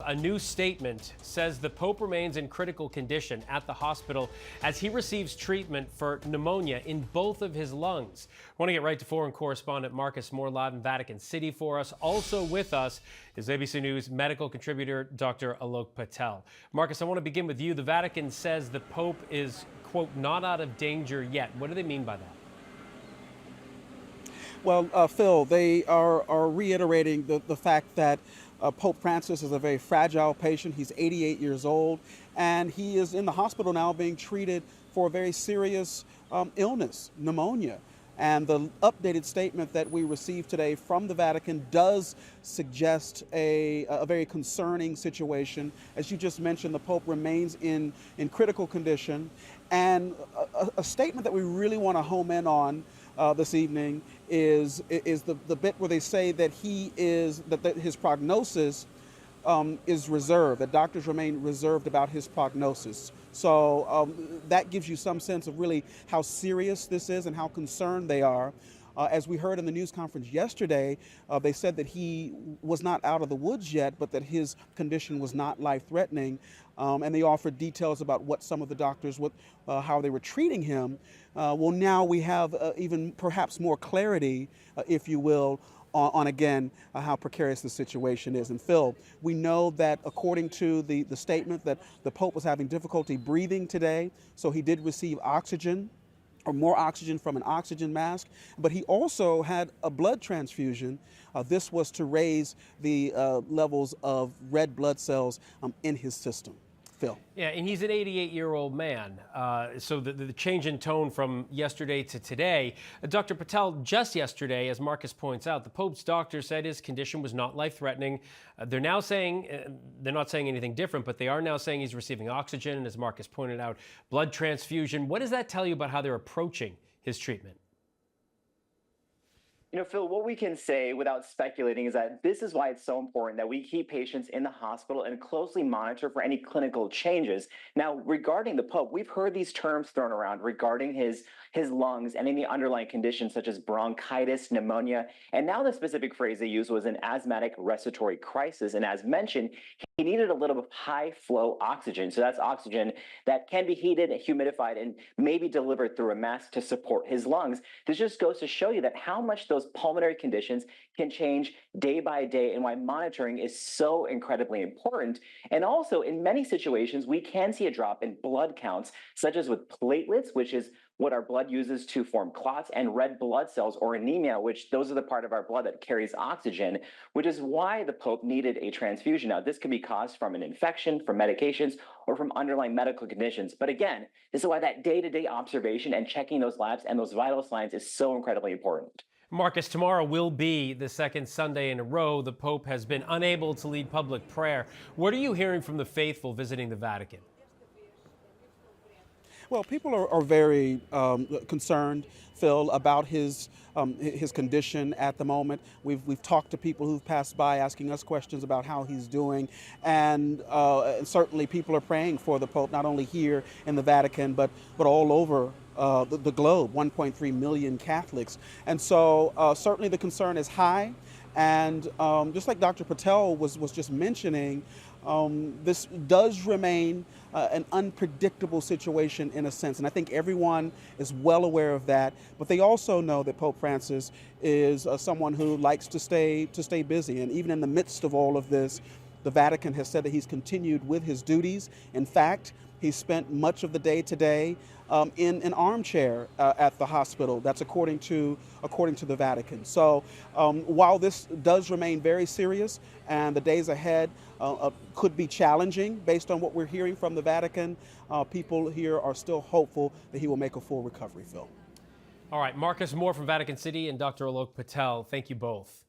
A new statement says the Pope remains in critical condition at the hospital as he receives treatment for pneumonia in both of his lungs. I want to get right to foreign correspondent Marcus Moore live in Vatican City for us. Also with us is ABC News medical contributor Dr. Alok Patel. Marcus, I want to begin with you. The Vatican says the Pope is, quote, not out of danger yet. What do they mean by that? Well, Phil, they are reiterating the fact that Pope Francis is a very fragile patient. He's 88 years old, and he is in the hospital now being treated for a very serious illness, pneumonia. And the updated statement that we received today from the Vatican does suggest a very concerning situation. As you just mentioned, the Pope remains in critical condition. And a statement that we really want to home in on this evening is the bit where they say that his prognosis is reserved, that doctors remain reserved about his prognosis. So that gives you some sense of really how serious this is and how concerned they are. As we heard in the news conference yesterday, they said that he was not out of the woods yet, but that his condition was not life-threatening. And they offered details about what some of the doctors, how they were treating him. Well, now we have even perhaps more clarity, if you will, on again how precarious the situation is. And Phil, we know that according to the statement that the Pope was having difficulty breathing today, so he did receive oxygen, or more oxygen from an oxygen mask, but he also had a blood transfusion. This was to raise the levels of red blood cells in his system. Phil. Yeah, and he's an 88-year-old man. So the change in tone from yesterday to today. Dr. Patel, just yesterday, as Marcus points out, the Pope's doctor said his condition was not life-threatening. They're now saying, they're not saying anything different, but they are now saying he's receiving oxygen, and as Marcus pointed out, blood transfusion. What does that tell you about how they're approaching his treatment? You know, Phil, what we can say without speculating is that this is why it's so important that we keep patients in the hospital and closely monitor for any clinical changes. Now, regarding the Pope, we've heard these terms thrown around regarding his lungs and any underlying conditions such as bronchitis, pneumonia, and now the specific phrase they used was an asthmatic respiratory crisis. And as mentioned, he needed a little bit of high flow oxygen. So that's oxygen that can be heated, humidified, and maybe delivered through a mask to support his lungs. This just goes to show you that how much those pulmonary conditions can change day by day and why monitoring is so incredibly important. And also in many situations, we can see a drop in blood counts, such as with platelets, which is what our blood uses to form clots, and red blood cells or anemia, which those are the part of our blood that carries oxygen, which is why the Pope needed a transfusion. Now, this can be caused from an infection, from medications, or from underlying medical conditions. But again, this is why that day-to-day observation and checking those labs and those vital signs is so incredibly important. Marcus, tomorrow will be the second Sunday in a row the Pope has been unable to lead public prayer. What are you hearing from the faithful visiting the Vatican? Well, people are very concerned, Phil, about his condition at the moment. We've talked to people who've passed by asking us questions about how he's doing, and certainly people are praying for the Pope, not only here in the Vatican, but all over the globe, 1.3 million Catholics. And so certainly the concern is high. And just like Dr. Patel was just mentioning, this does remain an unpredictable situation in a sense. And I think everyone is well aware of that. But they also know that Pope Francis is someone who likes to stay busy. And even in the midst of all of this, the Vatican has said that he's continued with his duties. In fact, he spent much of the day today in an armchair at the hospital. That's according to the Vatican. So while this does remain very serious and the days ahead could be challenging based on what we're hearing from the Vatican, people here are still hopeful that he will make a full recovery, Phil. All right, Marcus Moore from Vatican City and Dr. Alok Patel, thank you both.